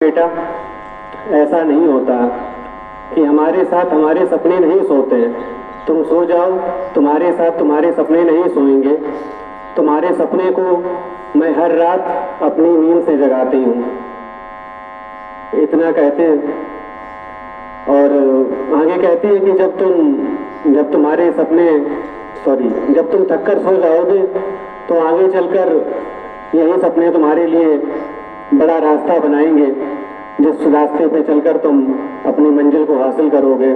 बेटा, ऐसा नहीं होता कि हमारे साथ हमारे सपने नहीं सोते। तुम सो जाओ, तुम्हारे साथ तुम्हारे सपने नहीं सोएंगे। तुम्हारे सपने को मैं हर रात अपनी नींद से जगाती हूँ। इतना कहते हैं और आगे कहती है कि जब तुम्हारे सपने जब तुम थककर सो जाओगे तो आगे चलकर यही सपने तुम्हारे लिए बड़ा रास्ता बनाएंगे, जिस रास्ते पे चलकर तुम अपनी मंजिल को हासिल करोगे।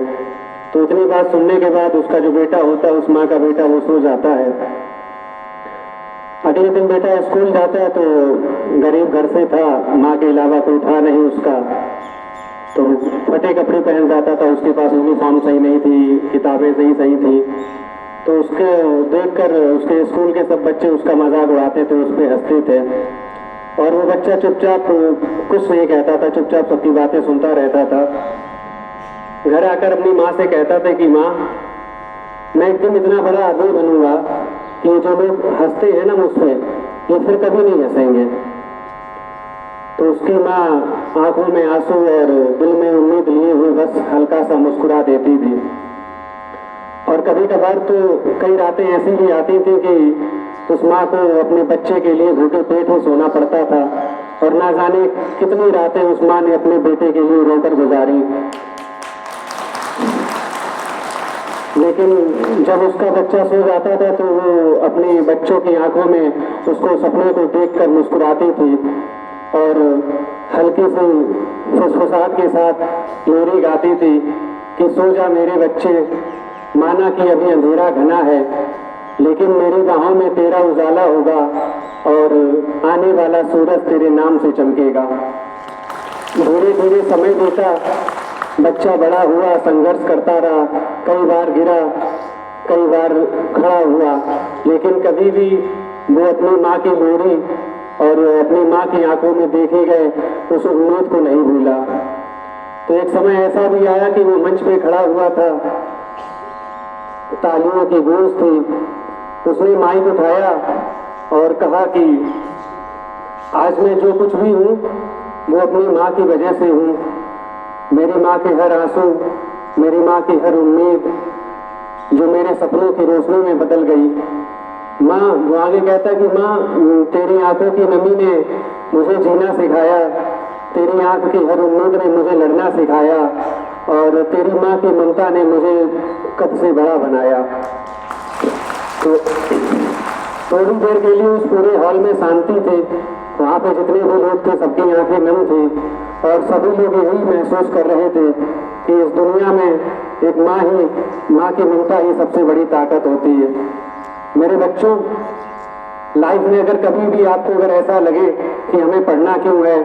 तो इतनी बात सुनने के बाद उसका जो बेटा होता है, उस माँ का बेटा, वो सो जाता है। अगले दिन बेटा स्कूल जाता है तो गरीब घर से था, माँ के अलावा कोई था नहीं उसका, तो फटे कपड़े पहन जाता था। उसके पास यूनिफॉर्म सही नहीं थी, किताबें सही थी। तो उसके देखकर उसके स्कूल के सब बच्चे उसका मजाक उड़ाते थे, उस पर हंसते थे। और वो बच्चा चुपचाप कुछ नहीं कहता था, चुपचाप सबकी बातें सुनता रहता था। घर आकर अपनी माँ से कहता था कि माँ, मैं एक दिन इतना बड़ा आदमी बनूंगा कि जो लोग हंसते हैं ना मुझ पे, ये फिर कभी नहीं हंसेंगे। तो उसकी माँ आंखों में आंसू और दिल में उम्मीद लिए हुए बस हल्का सा मुस्कुरा देती थी। और कभी कभार तो कई रातें ऐसी भी आती थी कि उस माँ को अपने बच्चे के लिए भूखे पेट ही सोना पड़ता था। और ना जाने कितनी रातें उस माँ ने अपने बेटे के लिए रोकर गुजारी। लेकिन जब उसका बच्चा सो जाता था तो वो अपने बच्चों की आंखों में उसको सपने को देखकर मुस्कुराती थी और हल्की सी फुसफुसाहट के साथ लोरी गाती थी कि सो जा मेरे बच्चे, माना कि अभी अंधेरा घना है, लेकिन मेरी बाहों में तेरा उजाला होगा और आने वाला सूरज तेरे नाम से चमकेगा। धीरे धीरे समय बीता, बच्चा बड़ा हुआ, संघर्ष करता रहा, कई बार गिरा, कई बार खड़ा हुआ, लेकिन कभी भी वो अपनी माँ की लोरी और अपनी माँ की आंखों में देखे गए उस उम्मीद को नहीं भूला। तो एक समय ऐसा भी आया कि वो मंच पे खड़ा हुआ था, तालियों की गूंज थी। उसने माइक उठाया और कहा कि आज मैं जो कुछ भी हूँ वो अपनी माँ की वजह से हूँ। मेरी माँ के हर आंसू, मेरी माँ की हर उम्मीद जो मेरे सपनों की रोशनी में बदल गई। माँ, वो आगे कहता कि माँ, तेरी आंखों की नमी ने मुझे जीना सिखाया, तेरी आंख की हर उम्मीद ने मुझे लड़ना सिखाया और तेरी माँ की ममता ने मुझे कद से बड़ा बनाया। तो थोड़ी देर के लिए उस पूरे हॉल में शांति थी। वहाँ पे जितने भी लोग थे सबकी आंखें नम थी और सभी लोग यही महसूस कर रहे थे कि इस दुनिया में एक माँ की ममता ही सबसे बड़ी ताकत होती है। मेरे बच्चों, लाइफ में अगर कभी भी आपको अगर ऐसा लगे कि हमें पढ़ना क्यों है,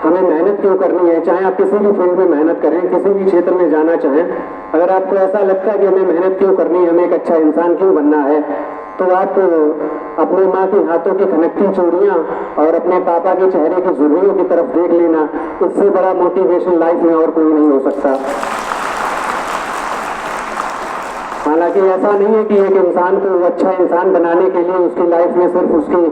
हमें मेहनत क्यों करनी है, चाहे आप किसी भी फील्ड में मेहनत करें, किसी भी क्षेत्र में जाना चाहें, अगर आपको ऐसा लगता है कि हमें मेहनत क्यों करनी है, हमें एक अच्छा इंसान क्यों बनना है, तो आप अपनी माँ के हाथों की खनकती चूड़ियाँ और अपने पापा के चेहरे की झुर्रियों की तरफ देख लेना। इससे बड़ा मोटिवेशन लाइफ में और कोई नहीं हो सकता। हालांकि ऐसा नहीं है कि एक इंसान को अच्छा इंसान बनाने के लिए उसकी लाइफ में सिर्फ उसकी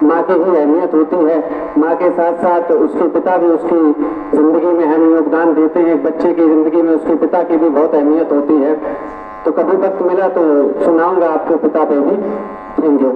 माँ की ही अहमियत होती है। माँ के साथ साथ उसके पिता भी उसकी जिंदगी में अहम योगदान देते हैं। एक बच्चे की जिंदगी में उसके पिता की भी बहुत अहमियत होती है। तो कभी वक्त मिला तो सुनाऊंगा आपको पिता पे भी। Thank you.